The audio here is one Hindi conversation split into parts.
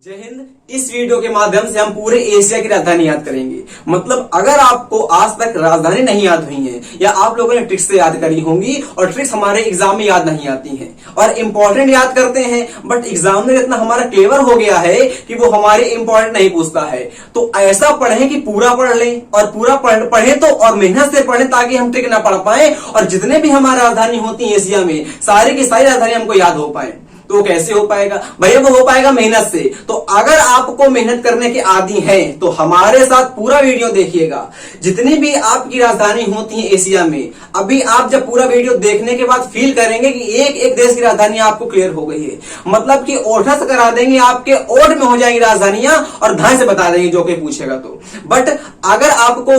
जय हिंद। इस वीडियो के माध्यम से हम पूरे एशिया की राजधानी याद करेंगे। मतलब अगर आपको आज तक राजधानी नहीं याद हुई है या आप लोगों ने ट्रिक्स से याद करी होंगी और ट्रिक्स हमारे एग्जाम में याद नहीं आती हैं और इंपॉर्टेंट याद करते हैं, बट एग्जाम में इतना हमारा क्लेवर हो गया है कि वो हमारे इंपॉर्टेंट नहीं पूछता है। तो ऐसा पढ़ें कि पूरा पढ़ लें और पूरा पढ़े तो और मेहनत से पढ़ें ताकि हम ट्रिक ना पढ़ पाए और जितने भी हमारी राजधानी होती है एशिया में सारी की सारी राजधानी हमको याद हो पाए। तो कैसे हो पाएगा भैया? वो हो पाएगा मेहनत से। तो अगर आपको मेहनत करने के आदी हैं तो हमारे साथ पूरा वीडियो देखिएगा। जितनी भी आपकी राजधानी होती है एशिया में, अभी आप जब पूरा वीडियो देखने के बाद फील करेंगे कि एक एक देश की राजधानी आपको क्लियर हो गई है। मतलब कि ओठा से करा देंगे, आपके ओट में हो जाएंगी राजधानियां और धाए से बता देंगे जो कोई पूछेगा तो। बट अगर आपको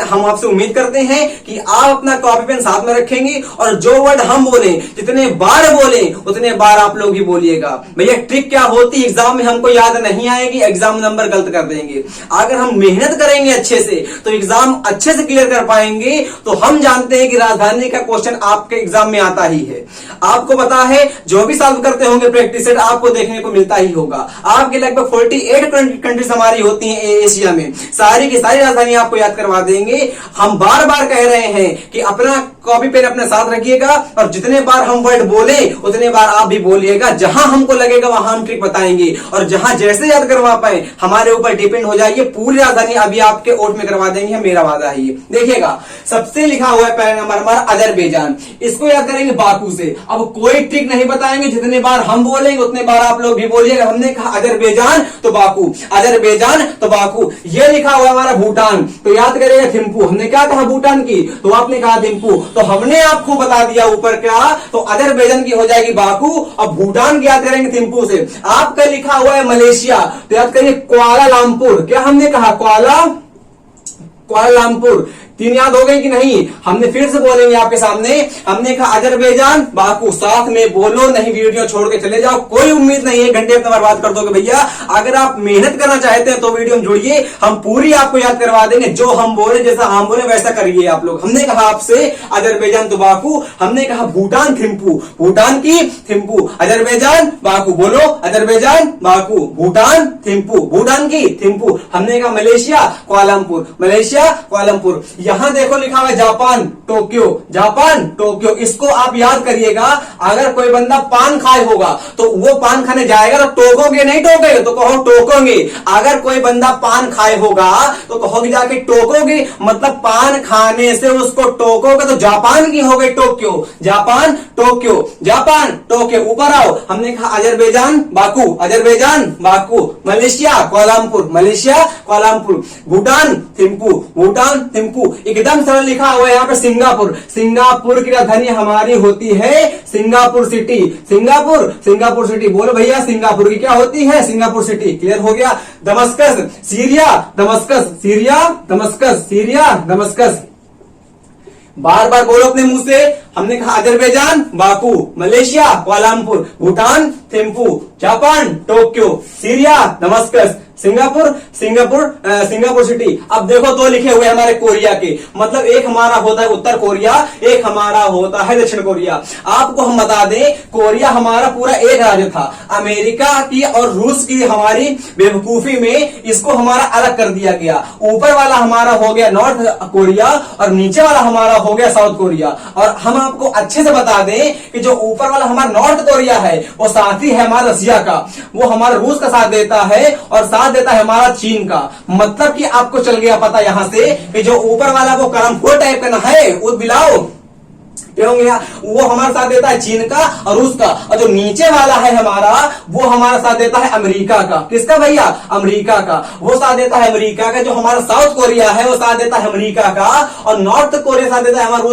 हम आपसे उम्मीद करते हैं कि आप अपना कॉपी पेन साथ में रखेंगे और जो वर्ड हम बोले जितने बार बोले उतने बार आप लोग ही बोलिएगा। भैया ट्रिक क्या होती है एग्जाम में हमको याद नहीं आएगी, एग्जाम नंबर गलत कर देंगे। अगर हम मेहनत करेंगे अच्छे से तो एग्जाम अच्छे से क्लियर कर पाएंगे। तो हम जानते हैं कि राजधानी का क्वेश्चन आपके एग्जाम में आता ही है। आपको पता है जो भी सॉल्व करते होंगे प्रैक्टिस सेट आपको देखने को मिलता ही होगा। आपके लगभग 48 कंट्रीज हमारी होती हैं एशिया में, सारी की सारी राजधानी आपको याद करवा देंगे। हम बार बार कह रहे हैं कि अपना कॉपी पेन अपने साथ रखिएगा और जितने बार हम वर्ड बोले उतने बार आप भी बोलिएगा। जहां हमको लगेगा वहां हम ट्रिक बताएंगे और जहां जैसे याद करवा पाए हमारे ऊपर डिपेंड हो जाइए। पूरी राजधानी अभी आपके ओट में करवा देंगे, मेरा वादा है ये। देखिएगा सबसे लिखा हुआ है पहला नंबर हमारा अजरबैजान। इसको याद करेंगे बाकू से। अब कोई ट्रिक नहीं बताएंगे, जितने बार हम बोलेंगे उतने बार आप लोग भी बोलिएगा। हमने कहा अजरबैजान तो बाकू, अजरबैजान तो बाकू। ये लिखा हुआ हमारा भूटान, तो याद करेगा थिम्पू। हमने क्या कहा भूटान की, तो आपने कहा थिम्पू। तो हमने आपको बता दिया ऊपर क्या, तो अजरबैजान की हो जाएगी बाकू और भूटान की याद करेंगे थिम्पू से। आपका लिखा हुआ है मलेशिया, तो याद करिए कुआलालंपुर। क्या हमने कहा कुआलालंपुर। तीन याद हो गई कि नहीं? हमने फिर से बोलेंगे आपके सामने। हमने कहा अजरबैजान बाकू, साथ में बोलो, नहीं वीडियो छोड़ के चले जाओ। कोई उम्मीद नहीं है घंटे अपना बर्बाद कर दोगे भैया। अगर आप मेहनत करना चाहते हैं तो वीडियो में जुड़िए, हम पूरी आपको याद करवा देंगे। जो हम बोले जैसा हम बोले वैसा करिए आप लोग। हमने कहा आपसे अजरबैजान तो बाकू, हमने कहा भूटान थिम्पू, भूटान की थिम्पू, अजरबैजान बाकू। बोलो अजरबैजान बाकू, भूटान थिम्पू, भूटान की थिम्पू। हमने कहा मलेशिया कुआलालंपुर, मलेशिया कुआलालंपुर। यहां देखो लिखा हुआ है जापान टोक्यो, जापान टोक्यो। इसको आप याद करिएगा। अगर कोई बंदा पान खाए होगा तो वो पान खाने जाएगा तो टोकोगे नहीं, टोकोगे तो कहो टोकोगे। अगर कोई बंदा पान खाए होगा तो कहोगे जाके टोकोगे, मतलब पान खाने से उसको टोकोगे। तो जापान की हो गई Tokyo, Japan Tokyo, Japan Tokyo. ऊपर आओ। हमने कहा Azerbaijan Baku, Azerbaijan Baku. Malaysia Kuala Lumpur, Malaysia Kuala Lumpur. Bhutan Thimphu, Bhutan Thimphu. एकदम सरल लिखा हुआ है यहाँ पे सिंगापुर, सिंगापुर की राजधानी हमारी होती है Singapore city, Singapore, Singapore city. बोलो भैया सिंगापुर की क्या होती है? Singapore city. क्लियर हो गया। Damascus Syria, Damascus Syria, Damascus Syria, Damascus. बार बार बोलो अपने मुंह से। हमने कहा Azerbaijan Baku, Malaysia Kuala Lumpur, Bhutan Thimphu, Japan Tokyo, Syria Damascus, Singapore, Singapore city. अब देखो दो लिखे हुए हमारे कोरिया के। मतलब एक हमारा होता है उत्तर कोरिया, एक हमारा होता है दक्षिण कोरिया। आपको हम बता दें कोरिया हमारा पूरा एक राज्य था। अमेरिका की और रूस की हमारी बेवकूफी में इसको हमारा अलग कर दिया गया। ऊपर वाला हमारा हो गया नॉर्थ कोरिया और नीचे वाला हमारा हो गया साउथ कोरिया। और हम आपको अच्छे से बता दें कि जो ऊपर वाला हमारा नॉर्थ कोरिया है वो साथी है हमारा रसिया का, वो हमारा रूस का साथ देता है और साथ देता है हमारा चीन का। मतलब कि आपको चल गया पता यहां से कि जो ऊपर वाला वो करमखोर टाइप का ना है, वो बिलाओ वो हमारा साथ देता है चीन का और रूस का। और जो नीचे वाला है हमारा वो हमारा साथ देता है अमेरिका का। किसका भैया? अमेरिका का। वो साथ देता है अमेरिका का। जो हमारा साउथ कोरिया है वो साथ देता है अमेरिका का और नॉर्थ कोरिया साथ देता है हमारा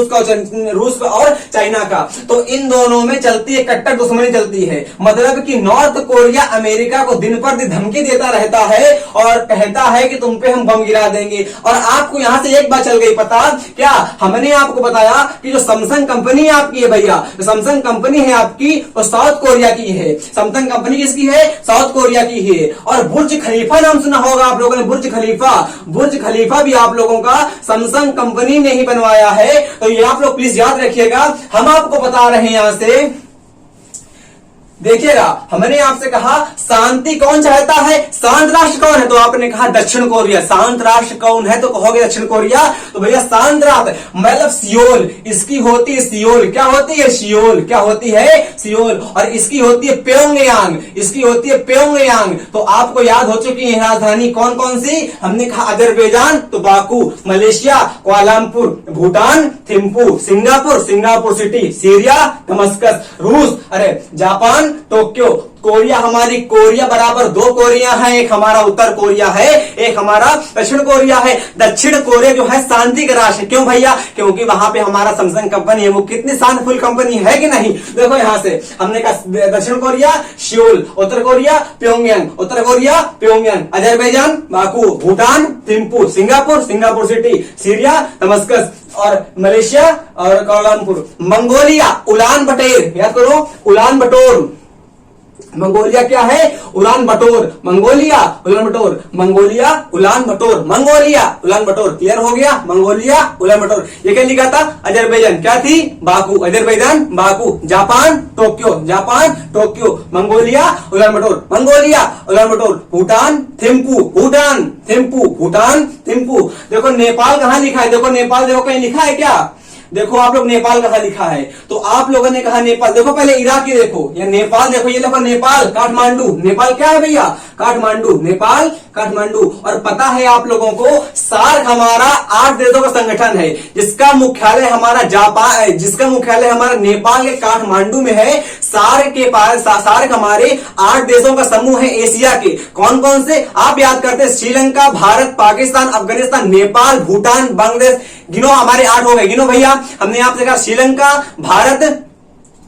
रूस का और चाइना का। तो इन दोनों में चलती है कट्टर दुश्मनी चलती है। मतलब कि नॉर्थ कोरिया अमेरिका को दिन पर दिन धमकी देता रहता है और कहता है कि तुम पे हम बम गिरा देंगे। और आपको यहां से एक बात चल गई पता क्या? हमने आपको बताया कि जो सैमसंग कंपनी आपकी है भैया, सैमसंग कंपनी है आपकी वो साउथ कोरिया की है। सैमसंग कंपनी किसकी है? साउथ कोरिया की है। और बुर्ज खलीफा नाम सुना होगा आप लोगों ने, बुर्ज खलीफा। बुर्ज खलीफा भी आप लोगों का सैमसंग कंपनी ने ही बनवाया है। तो ये आप लोग प्लीज याद रखिएगा। हम आपको बता रहे हैं यहां से देखिएगा, हमने आपसे कहा शांति कौन चाहता है, शांत राष्ट्र कौन है, तो आपने कहा दक्षिण कोरिया। शांत राष्ट्र कौन है, तो कहोगे दक्षिण कोरिया। तो भैया शांत राष्ट्र मतलब सियोल, इसकी होती है सियोल। क्या होती है? सियोल। क्या होती है? सियोल। और इसकी होती है प्योंगयांग, इसकी होती है प्योंगयांग। तो आपको याद हो चुकी है राजधानी कौन कौन सी, हमने कहा अजरबैजान तो Baku, Malaysia Kuala Lumpur, Bhutan Thimphu, Singapore Singapore city, Syria Damascus, रूस अरे जापान टोक्यो, कोरिया हमारी कोरिया बराबर दो कोरिया है, एक हमारा उत्तर कोरिया है, एक हमारा दक्षिण कोरिया है। दक्षिण कोरिया जो है शांति का राष्ट्र है। क्यों भैया? क्योंकि वहां पे हमारा सैमसंग कंपनी है, वो कितनी शांतिफुल कंपनी है कि नहीं। देखो यहां से हमने कहा दक्षिण कोरिया सियोल, उत्तर कोरिया प्योंगयांग, उत्तर Korea Pyongyang, Azerbaijan Baku, Bhutan Thimphu, Singapore Singapore city, Syria Damascus और मलेशिया और कुआलालंपुर, मंगोलिया उलान बटेर। याद करो उलान बटोर। मंगोलिया क्या है? उलान बटोर। मंगोलिया उलान बटोर, मंगोलिया उलान बटोर, मंगोलिया उलान बटोर। क्लियर हो गया? मंगोलिया उलान बटोर। ये क्या लिखा था? अजरबैजान क्या थी? Baku, Azerbaijan Baku, Japan Tokyo, Japan Tokyo, Mongolia Ulan बटोर, मंगोलिया उलान बटोर, भूटान थिम्पू, भूटान थिम्पू, भूटान थिम्पू। देखो नेपाल कहां लिखा है? देखो नेपाल, देखो कहीं लिखा है क्या? देखो आप लोग नेपाल कहां लिखा है, तो आप लोगों ने कहा नेपाल। देखो पहले इराक ही देखो या नेपाल देखो, ये देखो नेपाल काठमांडू। नेपाल क्या है भैया? काठमांडू, नेपाल काठमांडू। और पता है आप लोगों को सार्क हमारा 8 देशों का संगठन है, जिसका मुख्यालय हमारा जापान, जिसका मुख्यालय हमारा नेपाल के काठमांडू में है। सार्क के पास, सार्क हमारे 8 देशों का समूह है एशिया के। कौन कौन से आप याद करते हैं? श्रीलंका, भारत, पाकिस्तान, अफगानिस्तान, नेपाल, भूटान, बांग्लादेश। गिनो, हमारे 8 हो गए। गिनो भैया। हमने आपसे कहा श्रीलंका, भारत,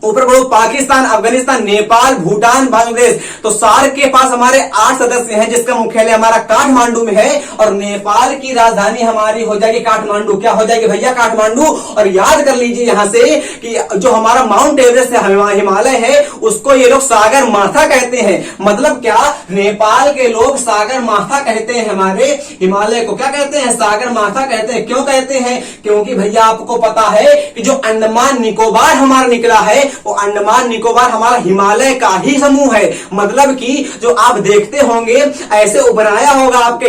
ऊपर बढ़ो, पाकिस्तान, अफगानिस्तान, नेपाल, भूटान, बांग्लादेश। तो सार्क के पास हमारे 8 सदस्य हैं, जिसका मुख्यालय हमारा काठमांडू में है। और नेपाल की राजधानी हमारी हो जाएगी काठमांडू। क्या हो जाएगी भैया? काठमांडू। और याद कर लीजिए यहां से कि जो हमारा माउंट एवरेस्ट है, हिमालय है, उसको ये लोग सागर माथा कहते हैं। मतलब क्या? नेपाल के लोग सागर माथा कहते हैं, हमारे हिमालय को क्या कहते हैं? सागर माथा कहते हैं। क्यों कहते हैं? क्योंकि भैया आपको पता है कि जो अंडमान निकोबार हमारा निकला है, वो अंडमान निकोबार हमारा हिमालय का ही समूह है। मतलब कि जो आप देखते होंगे ऐसे बनाया होगा आपके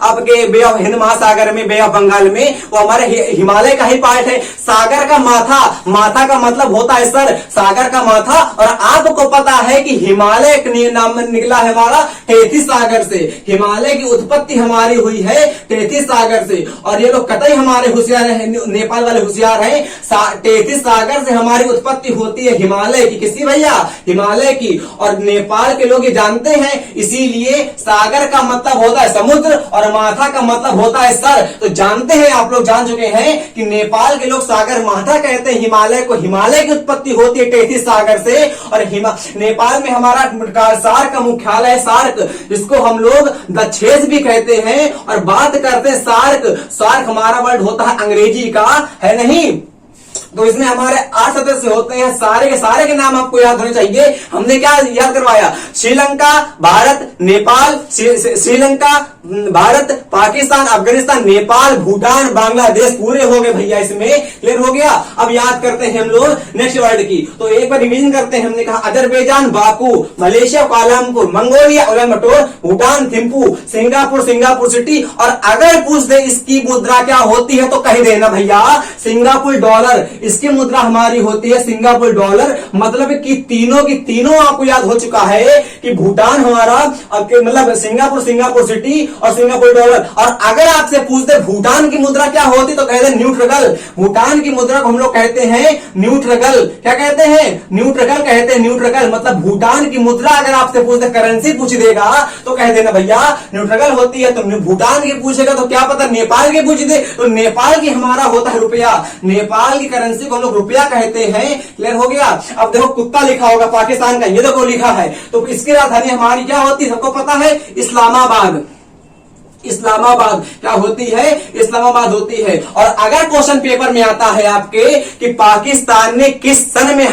आपके बे ऑफ हिंद महासागर में, बे ऑफ बंगाल में, वो हमारे हिमालय का ही पार्ट है। सागर का माथा, माथा का मतलब होता है सर, सागर का माथा। और आपको पता है कि हिमालय नाम निकला है हमारा टेथिस सागर से। हिमालय की उत्पत्ति हमारी हुई है टेथिस सागर से। और ये लोग कतई हमारे होशियार है, नेपाल वाले होशियार है। टेथिस सागर से हमारी उत्पत्ति होती है हिमालय की। किसी भैया? हिमालय की। और नेपाल के लोग ये जानते हैं, इसीलिए सागर का मतलब होता है समुद्र और माथा का मतलब होता है सर। तो जानते हैं, आप लोग जान चुके हैं कि नेपाल के लोग सागर माथा कहते हैं हिमालय को। हिमालय की उत्पत्ति होती है टेथिस सागर से। और नेपाल में हमारा सार्क का मुख्यालय है, सार्क, जिसको हम लोग दक्षेस भी कहते हैं। और बात करते हैं सार्क, सार्क हमारा वर्ड होता है अंग्रेजी का, है नहीं। तो इसमें हमारे 8 सदस्य होते हैं। सारे के नाम आपको याद होने चाहिए। हमने क्या याद करवाया? श्रीलंका, भारत, नेपाल, श्रीलंका, भारत, पाकिस्तान, अफगानिस्तान, नेपाल, भूटान, बांग्लादेश पूरे हो गए भैया। इसमें क्लियर हो गया। अब याद करते हैं हम लोग नेक्स्ट वर्ड की। तो एक बार रिवीजन करते हैं। हमने कहा Azerbaijan Baku, Malaysia Kuala Lumpur, Mongolia Ulan बटोर, Bhutan Thimphu, Singapore Singapore city. और अगर पूछ दे इसकी मुद्रा क्या होती है, तो कह देना भैया सिंगापुर डॉलर। इसकी मुद्रा हमारी होती है सिंगापुर डॉलर। मतलब कि तीनों की तीनों आपको याद हो चुका है कि भूटान हमारा मतलब सिंगापुर सिटी और सिंगापुर डॉलर। और अगर आपसे पूछते भूटान की मुद्रा क्या होती, तो कहते हैं न्यूट्रगल। भूटान की मुद्रा को हम लोग कहते हैं न्यूट्रगल। क्या कहते हैं? न्यूट्रगल कहते हैं, न्यूट्रगल। मतलब भूटान की मुद्रा अगर आपसे पूछते, करेंसी पूछ देगा, तो कह देना भैया न्यूट्रगल होती है। तो भूटान की पूछेगा तो क्या पता नेपाल की पूछ दे, तो नेपाल की हमारा होता है रुपया। नेपाल की करेंसी को हम लोग रुपया कहते हैं। क्लियर हो गया। अब देखो कुत्ता लिखा होगा पाकिस्तान का, ये देखो लिखा है। तो इसकी राजधानी हमारी क्या होती है? सबको पता है इस्लामाबाद। इस्लामाबाद क्या होती है? इस्लामाबाद होती है। और अगर क्वेश्चन पेपर में आता है आपके कि पाकिस्तान ने किस सन में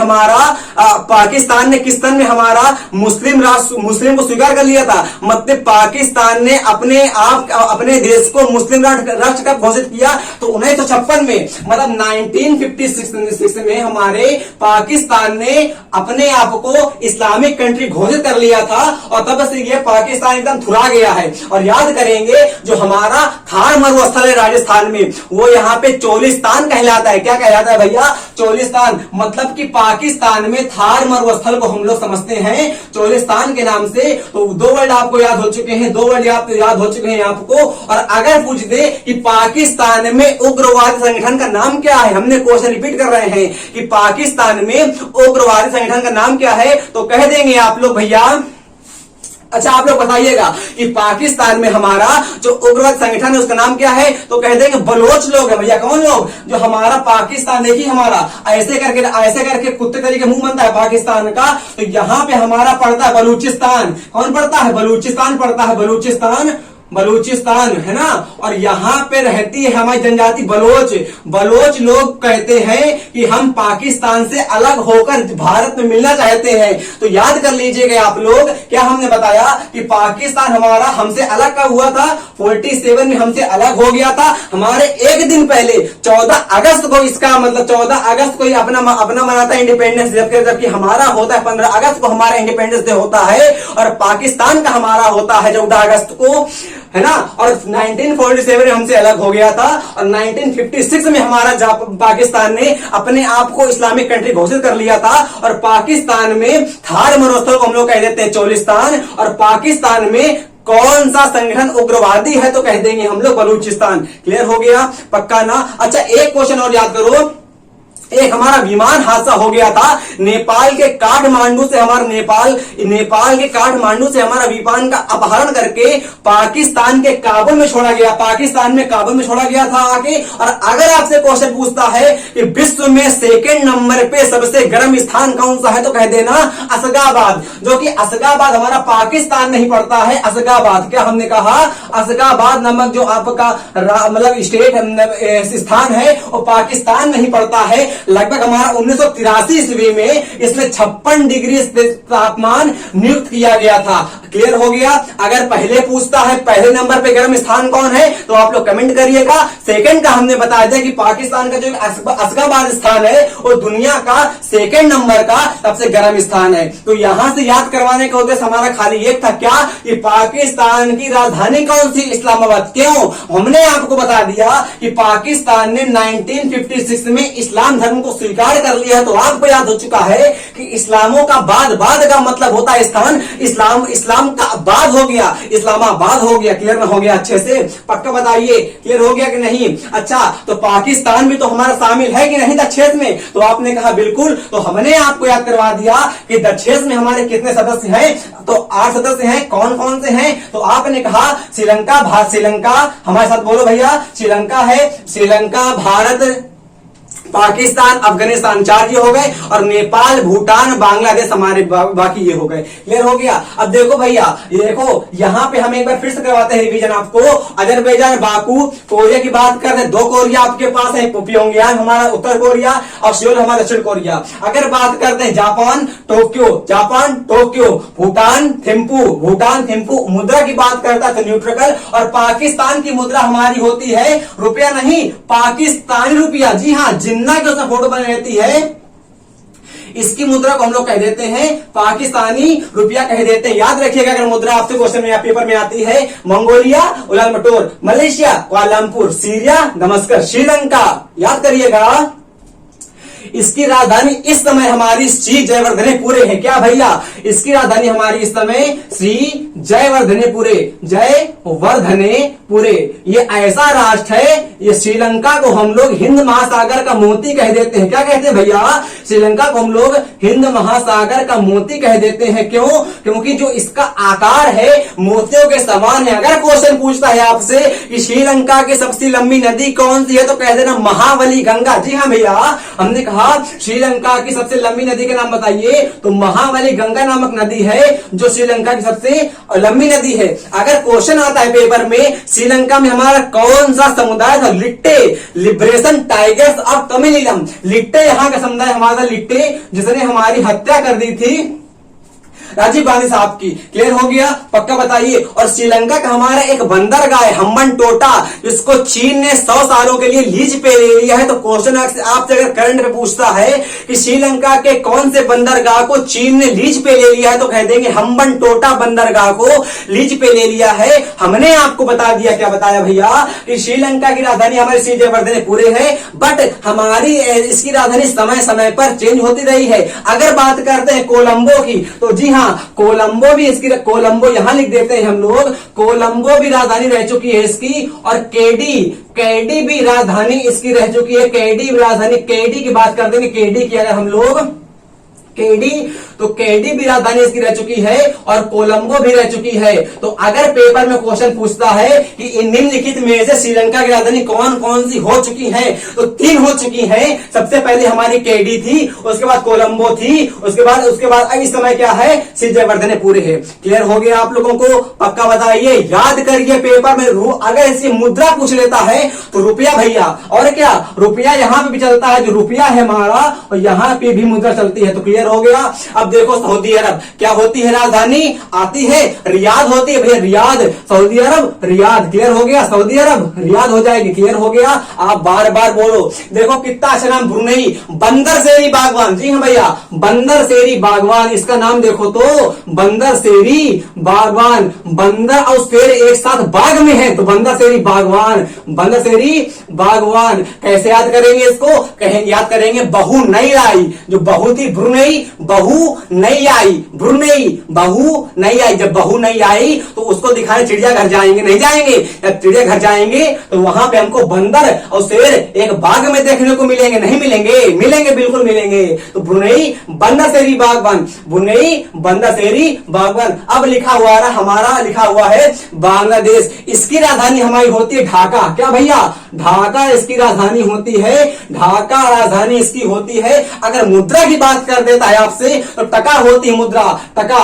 हमारा मुस्लिम को स्वीकार कर लिया था, मतलब पाकिस्तान ने अपने देश को मुस्लिम राष्ट्र कब घोषित किया? तो 1956 में, मतलब 1956 में हमारे पाकिस्तान ने अपने आप को इस्लामिक कंट्री घोषित कर लिया था और तब से ये पाकिस्तान एकदम थुरा गया है। और याद करेंगे जो हमारा थार मरुस्थल है राजस्थान में, वो यहाँ पे चोलिस्तान कहलाता है। क्या कहलाता है भैया? चोलिस्तान। मतलब कि पाकिस्तान में थार मरुस्थल को हम लोग समझते हैं चोलिस्तान के नाम से। तो दो वर्ड आपको याद हो चुके हैं, आपको। और अगर पूछ दे कि पाकिस्तान में उग्रवादी संगठन का नाम क्या है, हमने क्वेश्चन रिपीट कर रहे हैं कि पाकिस्तान में उग्रवादी संगठन का नाम क्या है, तो कह देंगे आप लोग भैया। अच्छा, आप लोग बताइएगा कि पाकिस्तान में हमारा जो उग्रवाद संगठन है उसका नाम क्या है, तो कह देंगे बलोच लोग है भैया। कौन लोग? जो हमारा पाकिस्तान, देखिए हमारा ऐसे करके कुत्ते तरीके मुंह बनता है पाकिस्तान का, तो यहां पे हमारा पड़ता है बलूचिस्तान। कौन पड़ता है? बलूचिस्तान पड़ता है, बलूचिस्तान है ना। और यहां पे रहती है हमारी जनजाति बलोच लोग कहते हैं कि हम पाकिस्तान से अलग होकर भारत में मिलना चाहते हैं। तो याद कर लीजिएगा आप लोग, क्या हमने बताया कि पाकिस्तान हमारा हमसे अलग कब हुआ था? 47 में हमसे अलग हो गया था। हमारे एक दिन पहले 14 अगस्त को, इसका मतलब 14 अगस्त को ही अपना मनाता है इंडिपेंडेंस, जबकि हमारा होता है 15 अगस्त को हमारा इंडिपेंडेंस डे होता है। और पाकिस्तान का हमारा होता है 14 अगस्त को, है ना। और 1947 में हमसे अलग हो गया था और 1956 में हमारा पाकिस्तान ने अपने आप को इस्लामिक कंट्री घोषित कर लिया था। और पाकिस्तान में थार मरुस्थल को हम लोग कह देते हैं चोलिस्तान। और पाकिस्तान में कौन सा संगठन उग्रवादी है, तो कह देंगे हम लोग बलूचिस्तान। क्लियर हो गया? पक्का ना? अच्छा, एक क्वेश्चन और याद करो। एक हमारा विमान हादसा हो गया था नेपाल के काठमांडू से हमारा विमान का अपहरण करके पाकिस्तान के काबुल में छोड़ा गया, था आके। और अगर आपसे क्वेश्चन पूछता है कि विश्व में सेकंड नंबर पे सबसे गर्म स्थान कौन सा है, तो कह देना असगाबाद। जो कि असगाबाद हमारा पाकिस्तान नहीं पड़ता है। असगाबाद, क्या हमने कहा? असगाबाद नामक जो आपका मतलब स्टेट स्थान है वो पाकिस्तान नहीं पड़ता है। लगभग हमारा 1983 ईस्वी में इसमें 56 डिग्री तापमान नियुक्त किया गया था। क्लियर हो गया? अगर पहले पूछता है पहले नंबर पे गर्म स्थान कौन है, तो आप लोग कमेंट करिएगा। सेकंड का हमने बता दिया कि पाकिस्तान का जो असगाबाद स्थान है वो दुनिया का सेकंड नंबर का सबसे गर्म स्थान है। तो यहां से याद करवाने का उद्देश्य हमारा खाली एक था, क्या? कि पाकिस्तान की राजधानी कौन सी? इस्लामाबाद। क्यों? हमने आपको बता दिया कि पाकिस्तान ने 1956 में इस्लाम धर्म को स्वीकार कर लिया। तो आपको याद हो चुका है कि इस्लामों का बाद का मतलब होता है स्थान। इस्लाम का बाद हो गया, इस्लामाबाद हो गया। क्लियर हो गया? अच्छे से पक्का बताइए, क्लियर हो गया कि नहीं? अच्छा, तो पाकिस्तान भी तो हमारा शामिल है कि नहीं दक्षेश में? तो आपने कहा बिल्कुल। तो हमने आपको याद करवा दिया कि दक्षेश में हमारे कितने सदस्य हैं, तो 8 सदस्य हैं। कौन कौन से हैं? तो आपने कहा श्रीलंका, हमारे साथ बोलो भैया। श्रीलंका, भारत, पाकिस्तान, अफगानिस्तान 4 ये हो गए। और नेपाल, भूटान, बांग्लादेश हमारे बाकी ये हो गए। क्लियर हो गया? अब देखो भैया, ये देखो यहाँ पे हम एक बार फिर से करवाते हैं रिवीजन आपको। अजरबैजान, बाकू, कोरिया की बात करते हैं। 2 कोरिया आपके पास है, प्योंगयांग हमारा उत्तर कोरिया और सियोल हमारा दक्षिण कोरिया। अगर बात करते हैं जापान, टोक्यो, भूटान थिम्पू। मुद्रा की बात करता है तो न्यूट्रल। और पाकिस्तान की मुद्रा हमारी होती है रुपया नहीं, पाकिस्तानी रुपया। जी हाँ, जिन्ना की उसमें फोटो बनी रहती है, इसकी मुद्रा को हम लोग कह देते हैं पाकिस्तानी रुपया कह देते हैं। याद रखिएगा अगर मुद्रा आपसे क्वेश्चन में या पेपर में आती है। Mongolia, Ulaanbaatar, Malaysia, Kuala Lumpur, Syria, Damascus, Sri Lanka. याद करिएगा। इसकी राजधानी इस समय हमारी श्री जयवर्धनेपुरे है। क्या भैया? इसकी राजधानी हमारी इस समय श्री जयवर्धनेपुरे। ये ऐसा राष्ट्र है, ये श्रीलंका को हम लोग हिंद महासागर का मोती कह देते हैं। क्या कहते हैं भैया? श्रीलंका को हम लोग हिंद महासागर का मोती कह देते हैं। क्यों? क्योंकि जो इसका आकार है मोतियों के समान है। अगर क्वेश्चन पूछता है आपसे कि श्रीलंका की सबसे लंबी नदी कौन सी है, तो कह देना महाबली गंगा। जी हाँ भैया, हमने कहा श्रीलंका की सबसे लंबी नदी के नाम बताइए, तो महाबली गंगा नामक नदी है जो श्रीलंका की सबसे लंबी नदी है। अगर क्वेश्चन आता है पेपर में श्रीलंका में हमारा कौन सा समुदाय था, लिट्टे लिबरेशन टाइगर्स ऑफ तमिलिलम, लिट्टे यहाँ का समुदाय हमारा लिट्टे जिसने हमारी हत्या कर दी थी राजीव गांधी साहब की। क्लियर हो गया, पक्का बताइए। और श्रीलंका का हमारा एक बंदरगाह है हम्बनटोटा, जिसको चीन ने 100 सालों के लिए लीज पे ले लिया है। तो क्वेश्चन आपसे अगर करंट में पूछता है कि श्रीलंका के कौन से बंदरगाह को चीन ने लीज पे ले लिया है, तो कह देंगे हम्बनटोटा बंदरगाह को लीज पे ले लिया है। हमने आपको बता दिया, क्या बताया भैया, कि श्रीलंका की राजधानी हमारी श्री जयवर्धने है, बट हमारी इसकी राजधानी समय समय पर चेंज होती रही है। अगर बात करते हैं कोलंबो की, तो जी हाँ, कोलंबो भी इसकी, कोलंबो यहां लिख देते हैं हम लोग, कोलंबो भी राजधानी रह चुकी है इसकी। और केडी भी राजधानी इसकी रह चुकी है, केडी राजधानी, केडी की बात करते हैं, केडी की अगर हम लोग केडी, तो केडी भी राजधानी इसकी रह चुकी है और कोलंबो भी रह चुकी है। तो अगर पेपर में क्वेश्चन पूछता है कि इन निम्नलिखित में से श्रीलंका की राजधानी कौन कौन सी हो चुकी है, तो 3 हो चुकी है। सबसे पहले हमारी केडी थी, उसके बाद कोलंबो थी, उसके बाद इस समय क्या है, श्री जयवर्धने पूरे है। क्लियर हो गया आप लोगों को, पक्का बताइए, याद करिए पेपर में अगर इसकी मुद्रा पूछ लेता है तो रुपया भैया, और क्या रुपया यहां पे भी चलता है, जो रुपया है हमारा, और यहां पे भी मुद्रा चलती है। तो क्लियर हो गया। अब देखो सऊदी अरब क्या होती है राजधानी, आती है रियाद होती है भैया, रियाद, सऊदी अरब रियाद। क्लियर हो गया, सऊदी अरब रियाद हो जाएगी। क्लियर हो गया, आप बार बार बोलो। देखो कितना अच्छा नाम, ब्रुनेई, बंदर शेरी बागवान। जी हाँ भैया, बंदर शेरी बागवान, इसका नाम देखो तो बंदर शेरी बागवान, बंदर और शेर एक साथ बाग में है, तो बंदर शेरी बागवान, बंदर शेरी बागवान। कैसे याद करेंगे इसको, याद करेंगे बहू नहीं आई, जो बहू थी ब्रुनेई, बहू नहीं आई, ब्रुनेई बहू नहीं आई। जब बहू नहीं आई तो उसको दिखाने चिड़ियाघर जाएंगे, नहीं जाएंगे, जब चिड़ियाघर जाएंगे तो वहां पे हमको बंदर और शेर एक बाग में देखने को मिलेंगे, नहीं मिलेंगे, मिलेंगे, बिल्कुल मिलेंगे। तो ब्रुनेई बंदर शेरी बागवान, ब्रुनेई बंदर शेरी बागवान। अब लिखा हुआ है हमारा, लिखा हुआ है बांग्लादेश, इसकी राजधानी हमारी होती है ढाका। क्या भैया, ढाका इसकी राजधानी होती है, ढाका राजधानी इसकी होती है। अगर मुद्रा की बात कर देता है आपसे तो टका होती है मुद्रा, टका,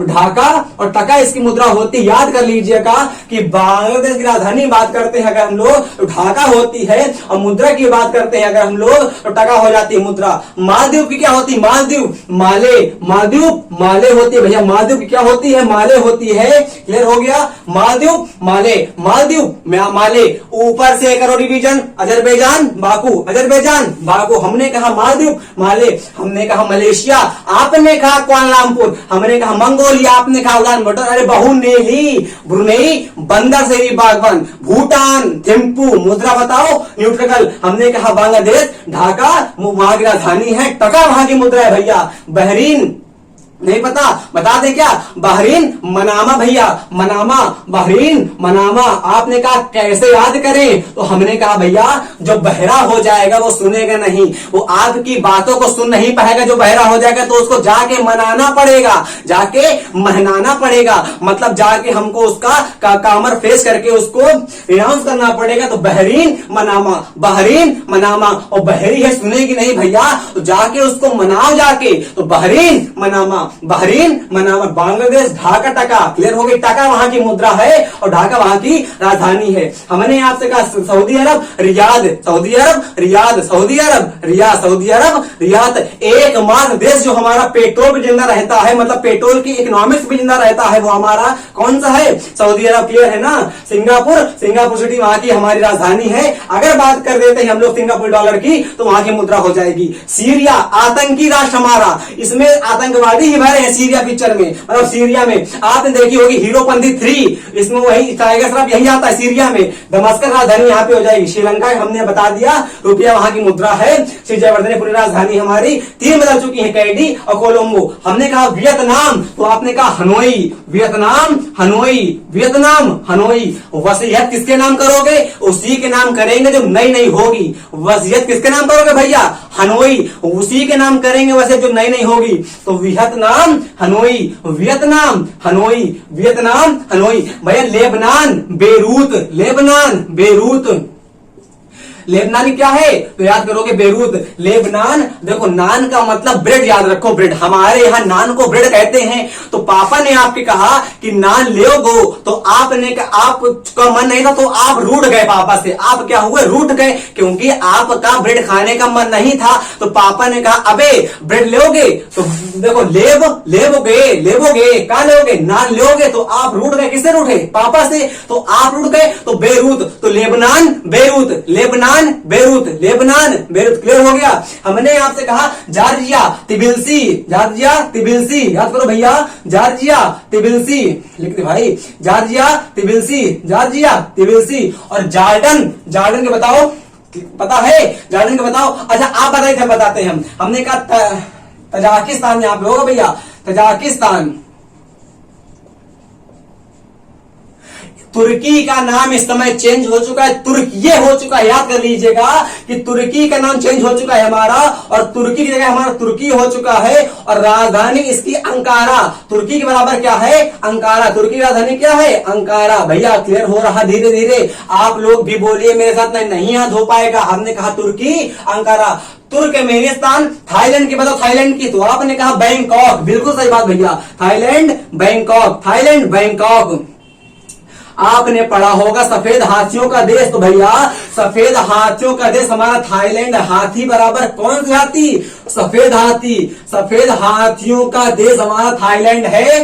ढाका और टका इसकी मुद्रा होती। याद कर लीजिएगा कि बांग्लादेश की राजधानी बात करते हैं अगर हम लोग तो ढाका होती है, और मुद्रा की बात करते हैं अगर हम लोग तो टका हो जाती है मुद्रा। मालदीव की क्या होती है, मालदीव, माले, मालदीव माले होती है भैया, मालदीव की क्या होती है, माले होती है। क्लियर हो गया, मालदीव माले, मालदीव माले। ऊपर से करो revision, Azerbaijan Baku, Azerbaijan Baku, हमने कहा मालदीव माले, हमने कहा मलेशिया, आपने कहा कुआलालंपुर, हमने कहा मंगोलिया, आपने कहा उलान बटर, अरे बहू ने ही, ब्रुनेई बंदर शेरी बागवान, भूटान थिम्पू, मुद्रा बताओ न्यूट्रल, हमने कहा बांग्लादेश, ढाका वहां की राजधानी है, टका वहां की मुद्रा है भैया। बहरीन नहीं पता, बता दें क्या, बहरीन मनामा भैया, मनामा, बहरीन मनामा। आपने कहा कैसे याद करें, तो हमने कहा भैया जो बहरा हो जाएगा वो सुनेगा नहीं, वो आपकी बातों को सुन नहीं पाएगा। जो बहरा हो जाएगा तो उसको जाके मनाना पड़ेगा, जाके महनाना पड़ेगा, मतलब जाके हमको उसका कामर फेस करके उसको रिनाउंस करना पड़ेगा। तो बहरीन मनामा, बहरीन मनामा, और बहरी है सुनेगी नहीं भैया, तो जाके उसको मनाओ जाके, तो Bahrain Manama, Bahrain Manama. Bangladesh Dhaka टका, क्लियर हो गई, टका वहां की मुद्रा है और ढाका वहां की राजधानी है। हमने आपसे कहा सऊदी अरब रियाद, सऊदी अरब रियाद, सऊदी अरब रियाद, सऊदी अरब रियाद। एकमात्र देश जो हमारा पेट्रोल पे जिंदा रहता है, मतलब पेट्रोल की इकोनॉमिक्स पे जिंदा रहता है, वो हमारा कौन सा है, सऊदी अरब। क्लियर है ना, सिंगापुर, सिंगापुर सिटी वहां की हमारी राजधानी है। अगर बात कर देते हैं हम लोग सिंगापुर डॉलर की, तो वहां की मुद्रा हो जाएगी। सीरिया आतंकी राष्ट्र हमारा, इसमें आतंकवादी ही भरे हैं सीरिया पिक्चर में, मतलब सीरिया में आपने देखी होगी हीरोपंथी 3, इसमें वही टाइगर श्रॉफ यही आता है सीरिया में। दमस्कस राजधानी यहाँ पे हो जाएगी। श्रीलंका हमने बता दिया, रुपया वहां की मुद्रा है। श्री जयवर्धने पूरी राजधानी हमारी 3 बदल चुकी है, कैडी और कोलंबो। हमने कहा वियतनाम, तो आपने कहा Hanoi, Vietnam Hanoi, Vietnam Hanoi. वसीयत किसके नाम करोगे, उसी के नाम करेंगे जो नई नई होगी। वसीयत किसके नाम करोगे भैया, हनोई, उसी के नाम करेंगे वैसे जो नई नई होगी। तो Vietnam Hanoi, Vietnam Hanoi, Vietnam Hanoi. भैया Lebanon Beirut, Lebanon Beirut, Lebanon क्या है तो याद करोगे बेरूत। लेबनान, देखो नान का मतलब ब्रेड, याद रखो ब्रेड, हमारे यहाँ नान को ब्रेड कहते हैं। तो पापा ने आपके कहा कि नान लोगो, तो आपने आपका मन नहीं था तो आप रूठ गए पापा से। आप क्या हुए, रूठ गए, क्योंकि आपका ब्रेड खाने का मन नहीं था। तो पापा ने कहा अबे ब्रेड लोगे, तो देखो लेबोगे कहा लोगे, नान लोगे, तो आप रूठ गए। किससे रूठे, पापा से। तो आप रूठ गए तो बेरूत, तो Lebanon Beirut, Lebanon Beirut, Lebanon Beirut. Clear हो गया। हमने आपसे कहा जॉर्जिया तिबिलिसी, जॉर्जिया तिबिलिसी, याद करो भैया, जॉर्जिया तिबिलिसी लिख दे भाई, जॉर्जिया तिबिलिसी, जॉर्जिया तिबिलिसी। और जॉर्डन, जॉर्डन के बताओ, पता है जॉर्डन के बताओ। अच्छा आप बताइए थे, बताते हैं हम। हमने कहा तजाकिस्तान, यहां पे होगा भैया तजाकिस्तान। तुर्की का नाम इस समय चेंज हो चुका है, तुर्किये हो चुका है। याद कर लीजिएगा कि तुर्की का नाम चेंज हो चुका है हमारा, और तुर्की की जगह हमारा तुर्की हो चुका है। और राजधानी इसकी अंकारा, तुर्की के बराबर क्या है, अंकारा। तुर्की की राजधानी क्या है, अंकारा। भैया क्लियर हो रहा धीरे धीरे। आप लोग भी बोलिए मेरे साथ, नहीं याद हो पाएगा। हमने कहा तुर्की, अंकारा। तुर्कमेनिस्तान, थाईलैंड की बताओ, थाईलैंड की, तो आपने कहा बैंकॉक। बिल्कुल सही बात भैया, थाईलैंड बैंकॉक, थाईलैंड बैंकॉक। आपने पढ़ा होगा सफेद हाथियों का देश, तो भैया सफेद हाथियों का देश हमारा थाईलैंड। हाथी बराबर कौन सी हाथी, सफेद हाथी। सफेद हाथियों का देश हमारा थाईलैंड है,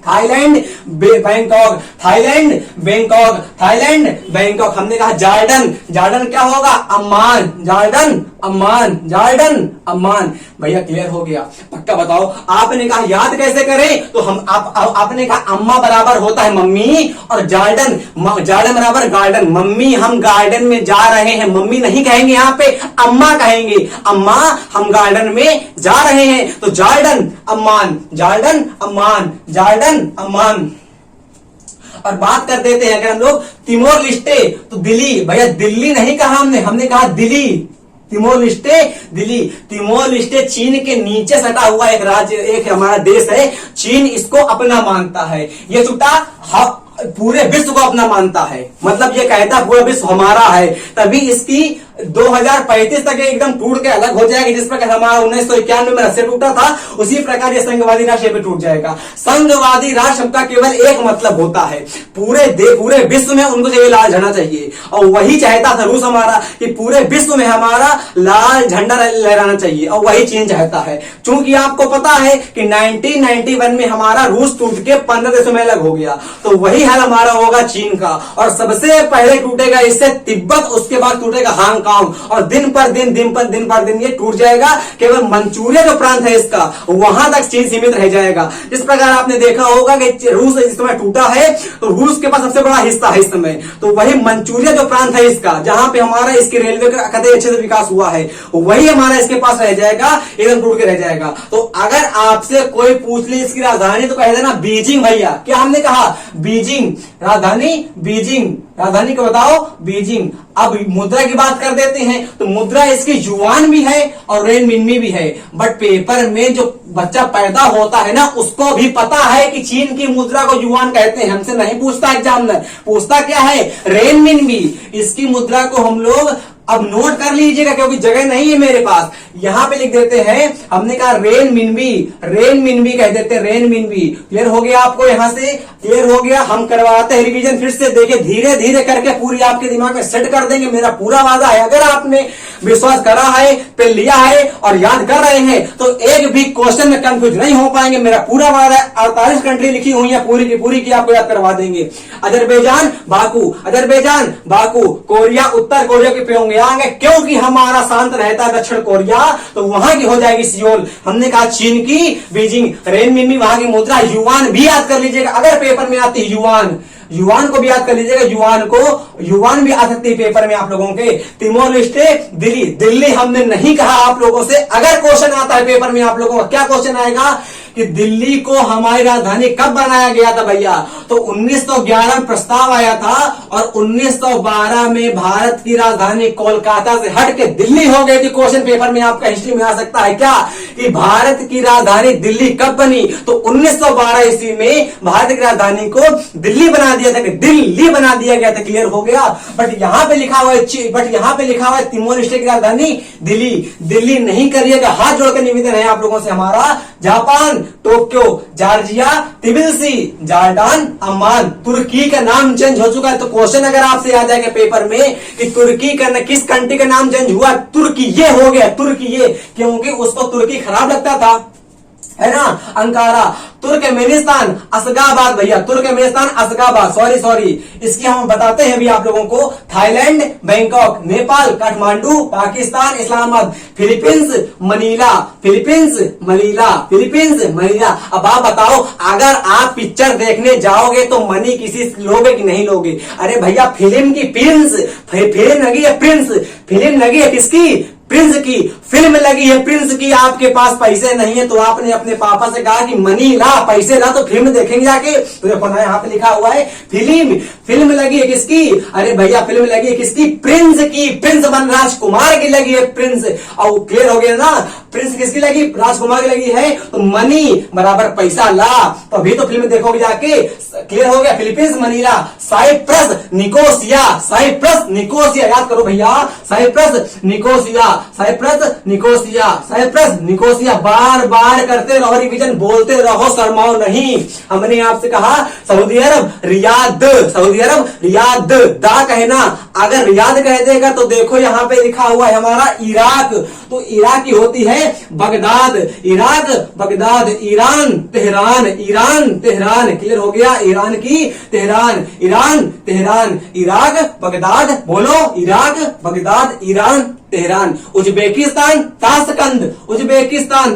Thailand Bangkok, Thailand Bangkok, Thailand Bangkok. हमने कहा जॉर्डन, जॉर्डन क्या होगा, Amman, Jordan Amman, Jordan Amman. भैया क्लियर हो गया, पक्का बताओ। आपने कहा याद कैसे करें, तो हम आपने कहा अम्मा बराबर होता है मम्मी, और जॉर्डन, जॉर्डन बराबर गार्डन। मम्मी हम गार्डन में जा रहे हैं, मम्मी नहीं कहेंगे, यहाँ पे अम्मा कहेंगे। अम्मा हम गार्डन में जा रहे हैं, तो Jordan Amman, Jordan Amman, Jordan Amman. और बात कर देते हैं अगर हम लोग तिमोर लिस्टे, तो दिल्ली। भैया दिल्ली नहीं कहा हमने, हमने कहा दिल्ली, तिमोर लिस्टे दिल्ली। तिमोर लिस्टे चीन के नीचे सटा हुआ एक राज्य, एक हमारा देश है। चीन इसको अपना मानता है। ये छुट्टा पूरे विश्व को अपना मानता है, मतलब ये कहता है पूरा विश्व हमारा है। तभी इसकी 2035 तक एकदम टूट के अलग हो जाएगी। जिस प्रकार हमारा 1991 में रस्से टूटा था, उसी प्रकार ये संघवादी राष्ट्र भी टूट जाएगा। संघवादी राष्ट्र शब्द का केवल एक मतलब होता है, पूरे विश्व में उनको चाहिए लाल झंडा चाहिए। और वही चाहता था रूस हमारा, कि पूरे विश्व में हमारा लाल झंडा लहराना चाहिए, और वही चीन चाहता है। चूंकि आपको पता है कि 1991 में हमारा रूस टूट के 15 देशों में अलग हो गया, तो वही हाल हमारा होगा चीन का। और सबसे पहले टूटेगा इससे तिब्बत, उसके बाद टूटेगा हांगकांग, और दिन पर दिन ये टूट जाएगा। केवल मंचूरिया जो प्रांत है इसका, वहां तक चीन सीमित रह जाएगा। जिस प्रकार आपने देखा होगा कि रूस इस समय टूटा है, तो रूस के पास सबसे बड़ा हिस्सा है इस समय, तो वही मंचूरिया जो प्रांत है इसका, जहां पे हमारा इसकी रेलवे का कतई अच्छे से विकास हुआ है, वही हमारा इसके पास रह जाएगा, एकदम टूट के रह जाएगा। तो अगर आपसे कोई पूछ ले इसकी राजधानी, तो कह देना बीजिंग। भैया क्या हमने कहा, बीजिंग, राजधानी बीजिंग, राजधानी को बताओ बीजिंग। अब मुद्रा की बात कर देते हैं, तो मुद्रा इसकी युआन भी है और रेनमिनमी भी है। बट पेपर में जो बच्चा पैदा होता है ना, उसको भी पता है कि चीन की मुद्रा को युआन कहते हैं। हमसे नहीं पूछता एग्जामिनर, पूछता क्या है, रेनमिनमी। इसकी मुद्रा को हम लोग अब नोट कर लीजिएगा, क्योंकि जगह नहीं है मेरे पास, यहां पे लिख देते हैं। हमने कहा रेनमिनमी, रेनमिनमी कह देते हैं, रेनमिनमी। क्लियर हो गया आपको, यहां से क्लियर हो गया। हम करवाते हैं रिवीजन फिर से, देखिए धीरे धीरे करके पूरी आपके दिमाग में सेट कर देंगे, मेरा पूरा वादा है। अगर आपने विश्वास करा है, पे लिया है और याद कर रहे हैं, तो एक भी क्वेश्चन में कंफ्यूज नहीं हो पाएंगे, मेरा पूरा वादा है। 48 कंट्री लिखी हुई है, पूरी की पूरी की आपको याद करवा देंगे। Azerbaijan Baku, Azerbaijan Baku. Korea उत्तर कोरिया के पे होंगे, क्योंकि हमारा शांत रहता है दक्षिण कोरिया, तो वहां की हो जाएगी सियोल। हमने कहा चीन की बीजिंग, रेनमिनमी वहां की मुद्रा, युआन भी याद कर लीजिएगा अगर पेपर में आती है, युआन, युआन को भी याद कर लीजिएगा, युआन को, युआन भी आ सकती है पेपर में आप लोगों के। तिमोर लिस्टे दिल्ली, दिल्ली हमने नहीं कहा आप लोगों से। अगर क्वेश्चन आता है पेपर में आप लोगों का, क्या क्वेश्चन आएगा कि दिल्ली को हमारी राजधानी कब बनाया गया था भैया? तो 1911 में प्रस्ताव आया था और 1912 में भारत की राजधानी कोलकाता से हट के दिल्ली हो गई थी। क्वेश्चन पेपर में आपका हिस्ट्री में आ सकता है क्या कि भारत की राजधानी दिल्ली कब बनी? तो 1912 ईस्वी में भारत की राजधानी को दिल्ली बना दिया था, कि दिल्ली बना दिया गया था। क्लियर हो गया? बट यहां पे लिखा हुआ है तिमोर लेस्टे की राजधानी दिल्ली। दिल्ली नहीं करिएगा, हाथ जोड़कर निवेदन है आप लोगों से हमारा। Japan Tokyo, Georgia Tbilisi, Jordan Amman. तुर्की का नाम चेंज हो चुका है। तो क्वेश्चन अगर आपसे आ जाएगा पेपर में कि तुर्की का किस कंट्री का नाम चेंज हुआ? तुर्की। ये हो गया तुर्की, ये क्योंकि उसको तुर्की खराब लगता था, है ना। अंकारा, तुर्कमेनिस्तान अशगाबाद भैया, तुर्कमेनिस्तान अशगाबाद, सॉरी इसकी हम बताते हैं भी आप लोगों को। Thailand Bangkok, Nepal Kathmandu, Pakistan Islamabad, Philippines Manila, Philippines Manila. अब आप बताओ, अगर आप पिक्चर देखने जाओगे तो मनी किसी लोगे कि नहीं लोगे? अरे भैया फिल्म की प्रिंस, फिल्म लगी है प्रिंस, फिल्म लगी है किसकी? प्रिंस की फिल्म लगी है प्रिंस की। आपके पास पैसे नहीं है तो आपने अपने पापा से कहा कि मनी ला, पैसे ला तो फिल्म देखेंगे जाके। तो देखो ना यहाँ पे लिखा हुआ है फिल्म लगी है किसकी? अरे भैया फिल्म लगी है किसकी? प्रिंस की। प्रिंस बन राजकुमार की लगी है प्रिंस। और क्लियर हो गया ना, प्रिंस किसकी लगी? राजकुमार की लगी है। तो मनी बराबर पैसा ला, तो अभी तो फिल्म देखोगे जाके। क्लियर हो गया? फिलीपींस मनीला, साइप्रस निकोसिया, याद करो भैया, साइप्रस निकोसिया। बार बार करते रहो रिवीजन, बोलते रहो, शर्माओ नहीं। हमने आपसे कहा सऊदी अरब रियाद, दा कहना। अगर रियाद कह देगा तो देखो यहाँ पे लिखा हुआ है हमारा इराक। तो इराक की होती है Baghdad, Iraq Baghdad. Iran Tehran. Clear हो गया? ईरान की तेहरान, इराक बगदाद। बोलो, Iraq Baghdad, Iran Tehran. Uzbekistan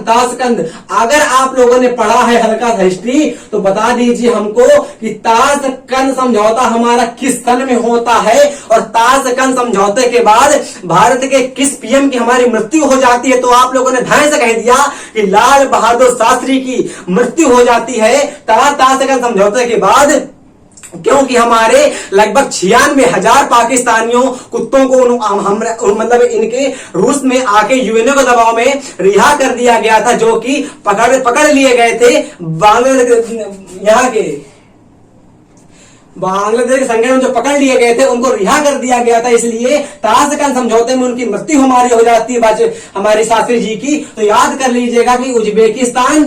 Tashkent. अगर आप लोगों ने पढ़ा है हल्का सा हिस्ट्री तो बता दीजिए हमको कि ताशकंद समझौता हमारा किस सन में होता है, और ताशकंद समझौते के बाद भारत के किस पीएम की हमारी मृत्यु हो जाती है? तो आप लोगों ने ध्यान से कह दिया कि लाल बहादुर शास्त्री की मृत्यु हो जाती है ताशकंद समझौते के बाद, क्योंकि हमारे लगभग 96,000 पाकिस्तानियों कुत्तों को मतलब इनके रूस में आके यूएनओ के दबाव में रिहा कर दिया गया था, जो कि पकड़ लिए गए थे बांग्लादेश के संगठन में जो पकड़ लिए गए थे उनको रिहा कर दिया गया था। इसलिए ताशकंद समझौते में उनकी मृत्यु हमारी हो जाती है हमारी शास्त्री जी की। तो याद कर लीजिएगा कि उज्बेकिस्तान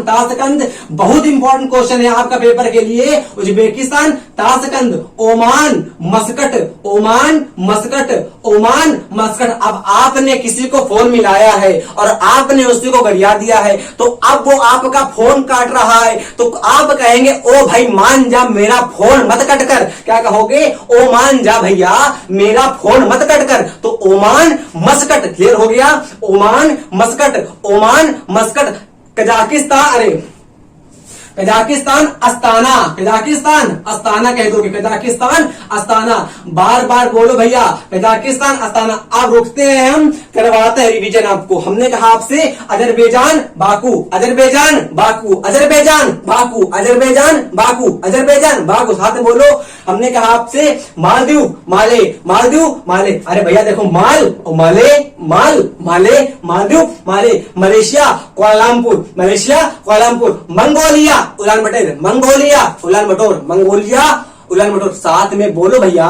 ताशकंद बहुत इंपॉर्टेंट क्वेश्चन है आपका पेपर के लिए। Uzbekistan Tashkent, Oman Muscat. अब आपने किसी को फोन मिलाया है और आपने उसी को गरिया दिया है, तो अब वो आपका फोन काट रहा है, तो आप कहेंगे ओ भाई मान जा, मेरा फोन मत कट कर। क्या कहोगे? ओ मान जा भैया, मेरा फोन मत कट कर। तो ओमान मस्कट। क्लियर हो गया? Oman Muscat. कजाकिस्तान अस्ताना कह दोगे, कजाकिस्तान अस्ताना। बार बार बोलो भैया, कजाकिस्तान अस्ताना। अब रुकते हैं, हम करवाते हैं रिवीजन आपको। हमने कहा आपसे अजरबैजान बाकू। साथ में बोलो, हमने कहा आपसे मालदीव माले। अरे भैया देखो, Maldives Male. Malaysia Kuala Lumpur. Mongolia Ulaanbaatar. साथ में बोलो भैया,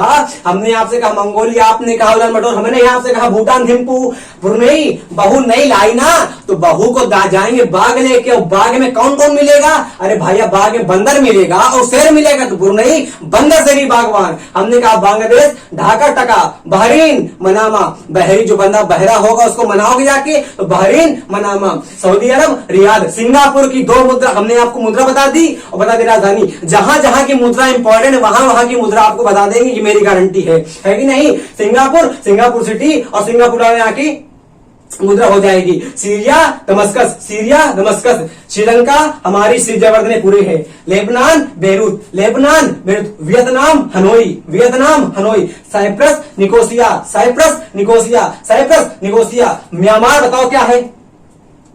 हमने आपसे कहा मंगोलिया, आपने कहा उलान बटोर। हमने आपसे कहा भूटान थिम्पू। ब्रुनेई बहू नहीं लाई ना, तो बहू को जाएंगे बाग लेके। बाग में कौन कौन मिलेगा? अरे भैया बाग में बंदर मिलेगा और शेर मिलेगा, तो ब्रुनेई बंदर शेरी बागवान। हमने कहा बांग्लादेश ढाका टका। बहरीन मनामा, बहरी जो बंदा बहरा होगा उसको मनाओगे जाके, तो बहरीन मनामा। सऊदी अरब रियाद। सिंगापुर की 2 मुद्रा, हमने आपको मुद्रा बता दी और बता दी राजधानी। जहां जहां की मुद्रा इंपॉर्टेंट है वहां की मुद्रा आपको बता देंगे, ये मेरी गारंटी है कि नहीं? सिंगापुर सिटी और सिंगापुर में आके मुद्रा हो जाएगी। Syria Damascus. श्रीलंका हमारी श्रीजवर्धनेपुरी है। Lebanon Beirut. Vietnam Hanoi. Cyprus Nicosia. Myanmar बताओ क्या है?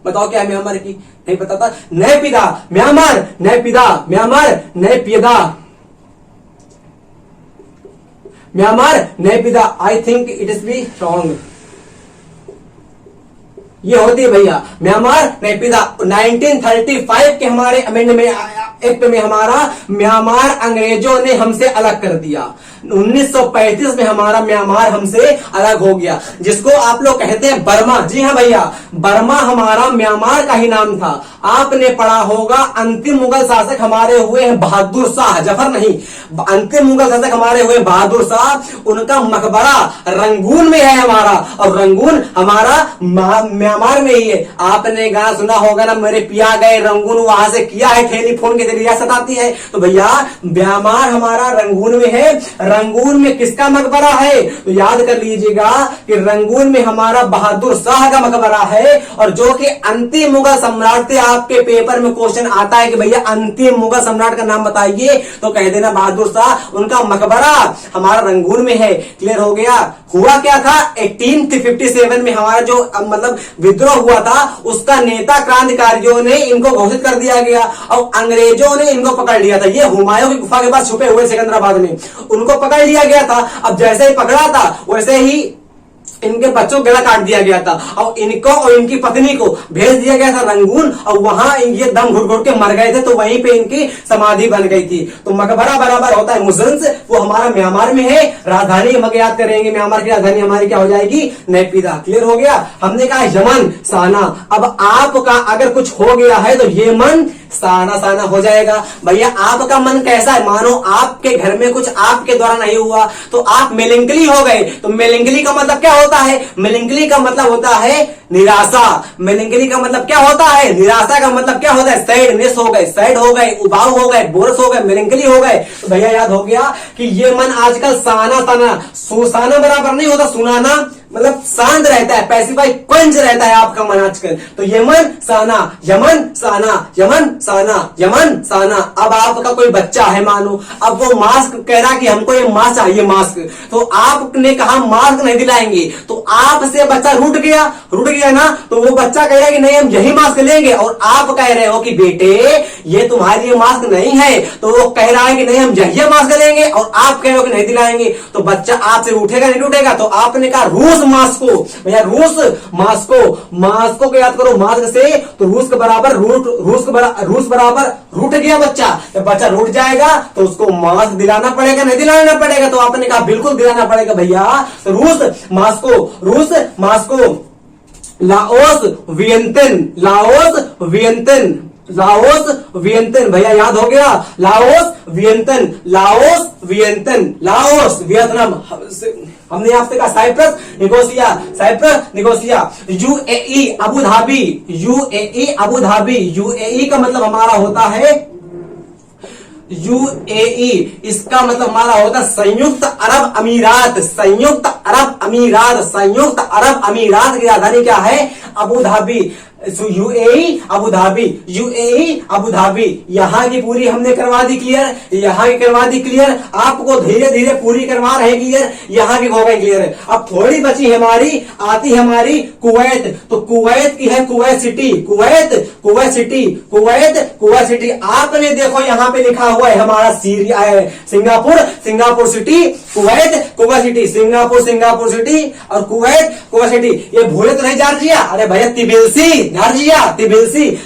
म्यांमार की नहीं पता था। Naypyidaw Myanmar, Naypyidaw Myanmar, Naypyidaw Myanmar, Naypyidaw. I think it is be wrong. ये होती है भैया म्यांमार, नैपिदा। 1935 के हमारे अमेंडमेंट एक्ट में हमारा म्यांमार अंग्रेजों ने हमसे अलग कर दिया। 1935 में हमारा म्यांमार हमसे अलग हो गया, जिसको आप लोग कहते हैं बर्मा। जी हाँ भैया, बर्मा हमारा म्यांमार का ही नाम था। आपने पढ़ा होगा अंतिम मुगल शासक हमारे हुए हैं बहादुर शाह, जफर नहीं, अंतिम मुगल शासक हमारे हुए बहादुर शाह। उनका मकबरा रंगून में है हमारा, और रंगून हमारा म्यांमार में ही है। आपने गाना सुना होगा ना, मेरे पिया गए रंगून, वहां से किया है टेलीफोन के जरिए रियासत आती है। तो भैया म्यांमार हमारा रंगून में है। रंगून में किसका मकबरा है? तो याद कर लीजिएगा कि रंगून में हमारा बहादुर शाह का मकबरा है, और जो कि अंतिम मुगल सम्राट थे। आपके पेपर में क्वेश्चन आता है कि भैया अंतिम मुगल सम्राट का नाम बताइए, तो कह देना बहादुर शाह। उनका मकबरा हमारा रंगून में है। क्लियर हो गया। हुआ क्या था 1857 में हमारा जो मतलब विद्रोह हुआ था, उसका नेता क्रांतिकारियों ने इनको घोषित कर दिया गया, और अंग्रेजों ने इनको पकड़ लिया था। ये हुमायूं की गुफा के पास छुपे हुए सिकंदराबाद में, उनको पकड़ लिया गया था। अब जैसे ही पकड़ा था वैसे ही इनके बच्चों गला काट दिया गया था, और इनको और इनकी पत्नी को भेज दिया गया था रंगून, और वहां ये दम घुट घुट के मर गए थे। तो वहीं पे इनकी समाधि बन गई थी। तो मकबरा बराबर होता है मुजन्स, वो हमारा म्यांमार में है। राजधानी हम याद करेंगे, म्यांमार की राजधानी हमारी क्या हो जाएगी? नैपिदा। क्लियर हो गया। हमने कहा यमन, साना। अब आपका अगर कुछ हो गया है तो यमन साना साना हो जाएगा। भैया आपका मन कैसा है? मानो आपके घर में कुछ आपके द्वारा नहीं हुआ तो आप मेलिंकली हो गए। तो मेलिंकली का मतलब क्या होता है? मेलिंकली का मतलब होता है निराशा। मेलिंकली का मतलब क्या होता है? निराशा का मतलब क्या होता है? सैडनेस हो गए, सैड हो गए, उबाऊ हो गए, बोरस हो गए, मेलिंकली हो गए। तो भैया याद हो गया कि ये मन आजकल साना साना, सुसाना बराबर नहीं होता, सुनाना मतलब शांत रहता है, पैसिफाई क्वेंच रहता है आपका मन आजकल। तो यमन साना, यमन साना, यमन साना, यमन साना। अब आपका कोई बच्चा है मानो, अब वो मास्क कह रहा कि हमको ये मास्क चाहिए, मास्क। तो आपने कहा मास्क नहीं दिलाएंगे, तो आपसे बच्चा रूठ गया ना, तो वो बच्चा कह रहा है कि नहीं हम यही मास्क लेंगे, और आप कह रहे हो कि बेटे ये तुम्हारे लिए मास्क नहीं है। तो वो कह रहा है कि नहीं हम यही मास्क लेंगे, और आप कह रहे हो कि नहीं दिलाएंगे। तो बच्चा आपसे उठेगा नहीं उठेगा? तो आपने कहा रूस मास्को। भैया रूस मास्को, मास्को को याद करो मास्क से, तो रूस के बराबर रूस बराबर रूठ गया बच्चा। जब बच्चा रूठ जाएगा तो उसको मास्क दिलाना पड़ेगा, नहीं दिलाना पड़ेगा? तो आपने कहा बिल्कुल दिलाना पड़ेगा भैया। तो रूस Moscow, Laos Vientiane, Laos Vientiane, Laos Vientiane. भैया याद हो गया, Laos Vientiane, Laos Vientiane, Laos Vietnam. हमने आपसे कहा Cyprus Nicosia, Cyprus Nicosia. UAE Abu Dhabi, UAE Abu Dhabi. UAE का मतलब हमारा होता है यूएई, इसका मतलब हमारा होता है संयुक्त अरब अमीरात, संयुक्त अरब अमीरात। संयुक्त अरब अमीरात की राजधानी क्या है? Abu Dhabi. UAE Abu Dhabi, UAE Abu Dhabi. यहां की पूरी हमने करवा दी क्लियर, यहां की करवा दी क्लियर। आपको धीरे धीरे पूरी करवा रहे क्लियर, यहां की हो गई क्लियर है। अब थोड़ी बची हमारी, आती हमारी कुवैत। तो कुवैत की है Kuwait city, Kuwait city, Kuwait city. आपने देखो यहां पे लिखा हुआ है हमारा Singapore city, Kuwait city, Singapore city, और कुवैत सिटी। ये भूले तो नहीं जॉर्जिया? अरे भैया तिबिलिसी,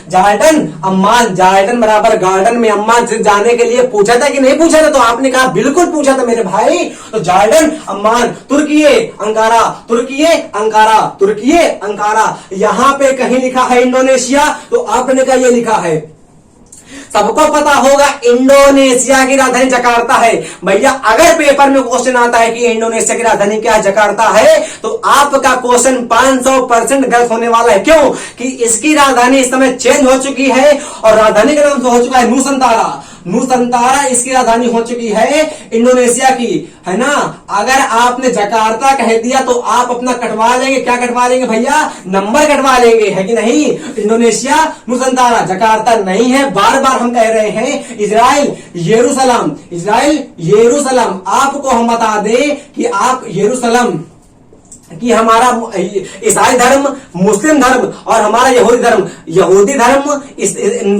जार्डन अम्मान, जार्डन बराबर गार्डन में अम्मान से जाने के लिए पूछा था कि नहीं पूछा था? तो आपने कहा बिल्कुल पूछा था मेरे भाई। तो जार्डन अम्मान, तुर्की अंकारा, तुर्की अंकारा। यहां पे कहीं लिखा है इंडोनेशिया, तो आपने कहा ये लिखा है। सबको पता होगा इंडोनेशिया की राजधानी जकार्ता है। भैया अगर पेपर में क्वेश्चन आता है कि इंडोनेशिया की राजधानी क्या जकार्ता है, तो आपका क्वेश्चन 500% गलत होने वाला है। क्यों? कि इसकी राजधानी इस समय चेंज हो चुकी है, और राजधानी का नाम हो चुका है नूसंतारा इसकी राजधानी हो चुकी है इंडोनेशिया की, है ना। अगर आपने जकार्ता कह दिया तो आप अपना कटवा लेंगे। क्या कटवा लेंगे भैया? नंबर कटवा लेंगे, है कि नहीं? इंडोनेशिया नूसंतारा, जकार्ता नहीं है। बार बार हम कह रहे हैं इजराइल यरूशलेम। आपको हम बता दें कि आप यरूशलेम कि हमारा ईसाई धर्म, मुस्लिम धर्म और हमारा यहूदी धर्म,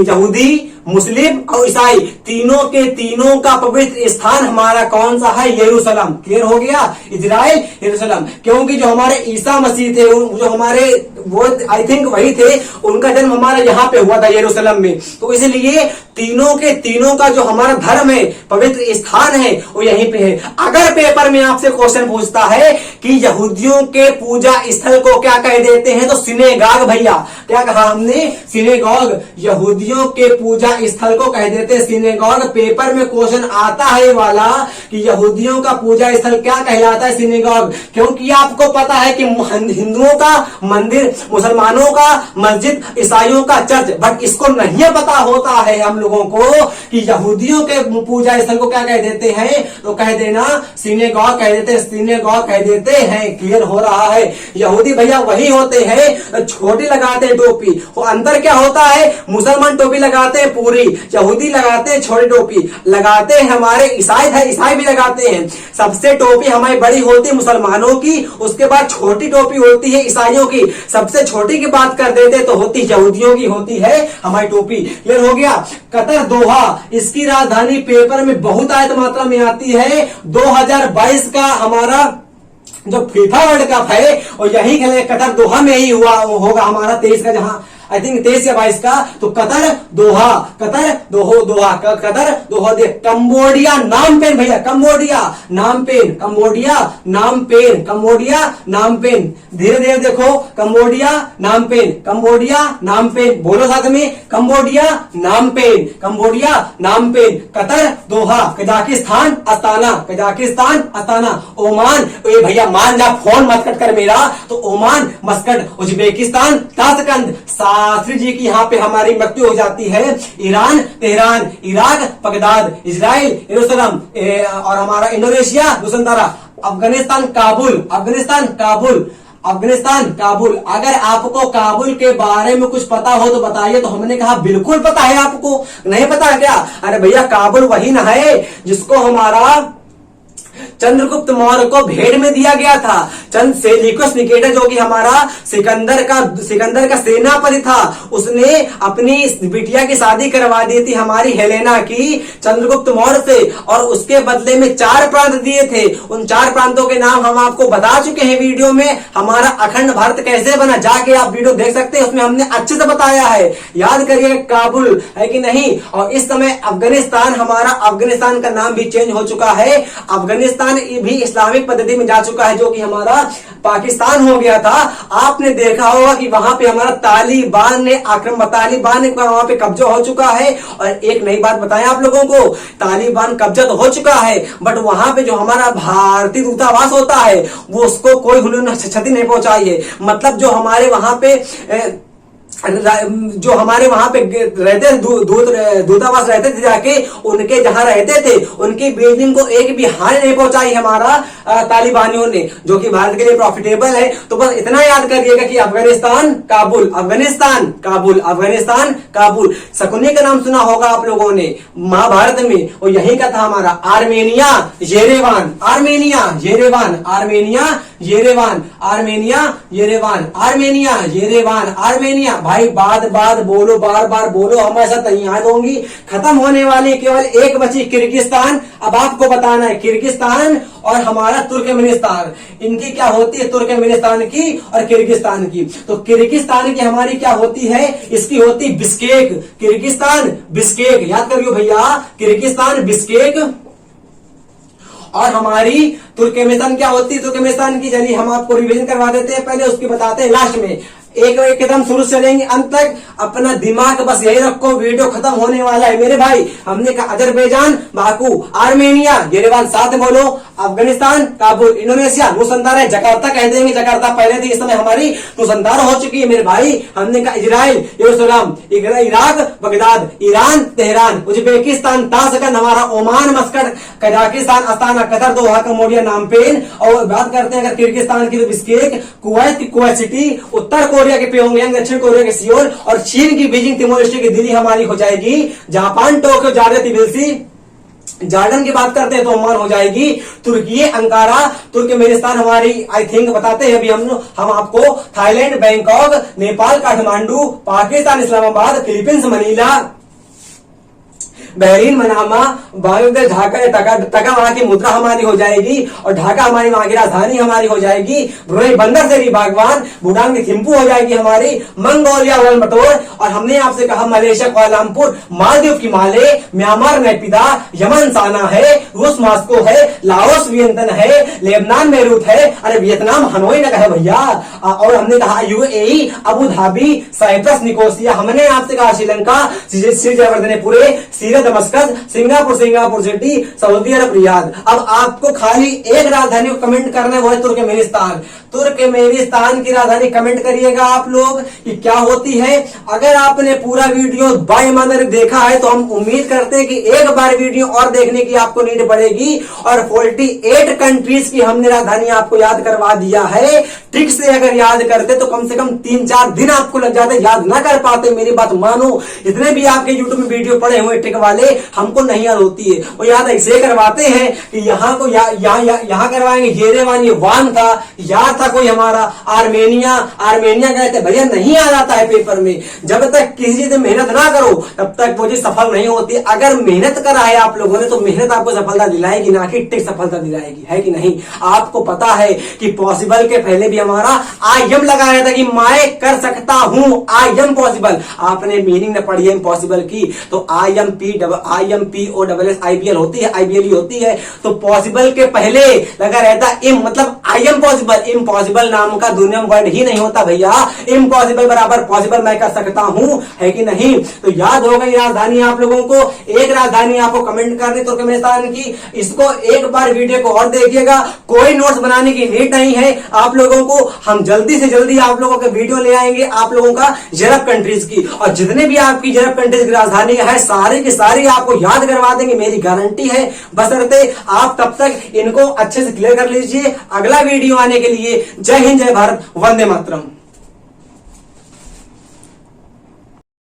यहूदी मुस्लिम और ईसाई तीनों के तीनों का पवित्र स्थान हमारा कौन सा है? यरूशलेम। क्लियर हो गया? इजराइल, यरूशलेम। क्योंकि जो हमारे ईसा मसीह थे, जो हमारे वो आई थिंक वही थे, उनका जन्म हमारा यहाँ पे हुआ था यरूशलेम में। तो इसलिए तीनों के तीनों का जो हमारा धर्म है, पवित्र स्थान है, वो यहीं पे है। अगर पेपर में आपसे क्वेश्चन पूछता है कि यहूदियों के पूजा स्थल को क्या कह देते हैं, तो सिनेगाग। भैया क्या कहा हमने? सिनेगॉग। यहूदियों के पूजा स्थल को कह देते हैं सिनेगॉग। पेपर में क्वेश्चन आता है वाला कि यहूदियों का पूजा स्थल क्या कहलाता है? सिनेगॉग। क्योंकि आपको पता है कि हिंदुओं का मंदिर, मुसलमानों का मस्जिद, ईसाइयों का चर्च, बट इसको नहीं पता होता है हम लोगों को कि यहूदियों के पूजा स्थल को क्या कह देते हैं। तो कह देना सिनेगॉग कह देते हैं, सिनेगॉग कह देते हैं। क्लियर हो रहा है? यहूदी भैया वही होते हैं, छोटी लगाते हैं टोपी। वो अंतर क्या होता है? मुसलमान टोपी लगाते हैं पूरी, यहूदी लगाते हैं छोटी टोपी। लगाते हैं हमारे ईसाई भी लगाते हैं। सबसे टोपी हमारी बड़ी होती है मुसलमानों की, उसके बाद छोटी टोपी होती है ईसाइयों की। सबसे छोटी की बात कर देते तो होती यहूदियों की होती है हमारी टोपी। क्लियर हो गया? कतर, दोहा, इसकी राजधानी पेपर में बहुत आयत मात्रा में आती है। 2022 का हमारा जो फीफा वर्ल्ड कप है और यही खेले कतर दोहा में ही हुआ होगा हमारा 23 का, जहां आई थिंक 23 या 22 का। तो कतर दोहा, कतर दोहा दे। कंबोडिया नाम पेन भैया, Cambodia Phnom Penh, Cambodia Phnom Penh, Cambodia Phnom pen. धीरे धीरे देखो, Cambodia Phnom Penh, Cambodia Phnom pen. बोलो साथ में, Cambodia Phnom Penh, Cambodia Phnom Penh. Qatar Doha, Kazakhstan Astana, Kazakhstan Astana. Oman, ए भैया मान जा, फोन मत कट कर मेरा। तो Oman Muscat. Uzbekistan Tashkent. Shastri ji की यहाँ पे हमारी मृत्यु हो जाती है। Iran Tehran, Iraq Baghdad, Israel Jerusalem और हमारा इंडोनेशिया नुसंतारा। अफगानिस्तान काबुल, अफगानिस्तान काबुल, अफगानिस्तान काबुल। अगर आपको काबुल के बारे में कुछ पता हो तो बताइए। तो हमने कहा बिल्कुल पता है। आपको नहीं पता क्या? अरे भैया काबुल वही ना है जिसको हमारा चंद्रगुप्त मौर्य को भेड़ में दिया गया था। सेल्यूकस निकेटर जो कि हमारा सिकंदर का सेनापति था, उसने अपनी बिटिया की शादी करवा दी थी हमारी हेलेना की चंद्रगुप्त मौर्य से, और उसके बदले में 4 प्रांत दिए थे। उन 4 प्रांतों के नाम हम आपको बता चुके हैं वीडियो में। हमारा अखंड भारत कैसे बना, जाके आप वीडियो देख सकते हैं, उसमें हमने अच्छे से बताया है। याद करिए, काबुल है कि नहीं। और इस समय अफगानिस्तान, हमारा अफगानिस्तान का नाम भी चेंज हो चुका है। अफगानिस्तान भी इस्लामिक पद्धति में जा चुका है, जो कि हमारा पाकिस्तान हो गया था। आपने देखा होगा कि वहां पे हमारा तालिबान ने वहां पे कब्जा हो चुका है। और एक नई बात बताएं आप लोगों को, तालिबान कब्जा तो हो चुका है, बट वहां पे जो हमारा भारतीय दूतावास होता है वो उसको कोई क्षति नहीं पहुंचाई है। मतलब जो हमारे वहां पे रहते दूतावास रहते थे, जाके उनके जहां रहते थे उनकी बिल्डिंग को एक भी हानि नहीं पहुंचाई हमारा तालिबानियों ने, जो कि भारत के लिए प्रॉफिटेबल है। तो बस इतना याद करिएगा कि अफगानिस्तान काबुल, अफगानिस्तान काबुल, अफगानिस्तान काबुल। शकुनी का नाम सुना होगा आप लोगों ने महाभारत में, और यही का था हमारा Armenia Yerevan, Armenia Yerevan, Armenia Yerevan, Armenia Yerevan, Armenia Yerevan, Armenia. भाई बात बोलो, बार बार बोलो, हमेशा नहीं याद होंगी। खत्म होने वाली केवल एक बची किर्गिस्तान। अब आपको बताना है किर्गिस्तान और हमारा तुर्कमेनिस्तान, इनकी क्या होती है, तुर्कमेनिस्तान की और किर्गिस्तान की। तो किर्गिस्तान की हमारी क्या होती है, इसकी होती बिश्केक, किर्गिस्तान बिश्केक। याद करियो भैया, किर्गिस्तान बिश्केक। और हमारी तुर्कमेनिस्तान क्या होती है, तुर्कमेनिस्तान की, चलिए हम आपको रिवीजन करवा देते हैं, पहले उसकी बताते हैं लास्ट में। एक एकदम शुरू से चलेंगे अंत तक, अपना दिमाग बस यही रखो, वीडियो खत्म होने वाला है मेरे भाई। हमने कहा अजरबैजान बाकू, आर्मेनिया येरेवान, साथ में बोलो, Afghanistan Kabul, Indonesia Nusantara, Jakarta कह देंगे, जकार्ता पहले थी, इस समय हमारी नुसंतारा हो चुकी है मेरे भाई। हमने कहा Israel Jerusalem, Iraq Baghdad, Iran Tehran, Uzbekistan Tashkent, हमारा Oman Muscat, Kazakhstan Astana, Qatar Doha, Cambodia Phnom Penh. और बात करते हैं अगर किर्गिस्तान की तो बिश्केक, कुवैत की कुवैत सिटी, उत्तर कोरिया के प्योंगयांग, दक्षिण कोरिया के सियोल, और चीन की बीजिंग, तिमोर लेस्टे की दिल्ली हमारी हो जाएगी, Japan Tokyo, Georgia Tbilisi, Jordan की बात करते हैं तो ओमान हो जाएगी, तुर्की अंकारा, तुर्कमेनिस्तान हमारी आई थिंक बताते हैं अभी हम आपको, Thailand Bangkok, Nepal Kathmandu, Pakistan Islamabad, Philippines Manila, Bahrain Manama, Bangladesh Dhaka, टका वहां की मुद्रा हमारी हो जाएगी और ढाका हमारी वहां की राजधानी हमारी हो जाएगी, ब्रुनेई बंदर सेरी बागवान, भूटान की थिम्पू हो जाएगी हमारी, मंगोलिया उलानबटोर, और हमने आपसे कहा मलेशिया कुआलालंपुर, मालदीव की माले, म्यांमार नेपिदा, यमन साना है, रूस मॉस्को है, लाओस वियंतन है, लेबनान बेरूत है, अरे वियतनाम हनोई न कहे भैया, और हमने कहा UAE, Abu Dhabi, Cyprus, Nicosia, हमने आपसे कहा Sri Lanka, Sri Jayawardenepura, Syria Damascus, Singapore City, Saudi अरब रियाद। अब आपको खाली एक राजधानी को कमेंट करना है, वो है तुर्कमेनिस्तान। तुर्कमेनिस्तान की राजधानी कमेंट करिएगा आप लोग कि क्या होती है। अगर आपने पूरा वीडियो बाईमानदारी देखा है तो हम उम्मीद करते हैं कि एक बार वीडियो और देखने की आपको नीड पड़ेगी, और 48 कंट्रीज की हमने राजधानी आपको याद करवा दिया है। ट्रिक से अगर याद करते तो कम से कम 3-4 दिन आपको लग जाते, याद ना कर पाते, मेरी बात मानो। इतने भी आपके यूट्यूब में वीडियो पड़े हुए ट्रिक वाले, हमको नहीं याद होती है, वो याद ऐसे करवाते हैं कि यहाँ को यहाँ करवाएंगे, ये वान था, याद था कोई हमारा, आर्मेनिया गए थे, भैया नहीं याद आता है पेपर में। जब तक किसी चीज में मेहनत ना करो तब तक वो चीज सफल नहीं होती। अगर मेहनत करा है आप लोगों ने तो मेहनत आपको सफलता दिलाएगी, ना कि ट्रिक सफलता दिलाएगी, है कि नहीं। आपको पता है कि पॉसिबल के पहले भी हमारा आई एम लगाया था कि मैं कर सकता हूं, आई एम पॉसिबल। आपने मीनिंग न पढ़ी है इम्पॉसिबल की, तो I M P O double S IBL होती है, IBL होती है। तो पॉसिबल के पहले लगा रहता इम, मतलब आई एम पॉसिबल। इम्पॉसिबल नाम का दुनिया में वर्ड ही नहीं होता भैया। इम्पॉसिबल बराबर पॉसिबल, मैं कर सकता हूं, है कि नहीं। तो याद हो गई राजधानी आप लोगों को। एक राजधानी आपको कमेंट करनी तुर्कमेनिस्तान की, इसको एक बार वीडियो को और देखिएगा, कोई नोट्स बनाने की नीड नहीं है आप लोगों को। हम जल्दी से जल्दी आप लोगों के वीडियो ले आएंगे आप लोगों का यूरोप कंट्रीज की, और जितने भी आपकी यूरोप कंट्रीज की राजधानी है सारी की सारी आपको याद करवा देंगे, मेरी गारंटी है। बशर्ते आप तब तक इनको अच्छे से क्लियर कर लीजिए। अगला वीडियो आने के लिए जय हिंद, जय भारत, वंदे मातरम।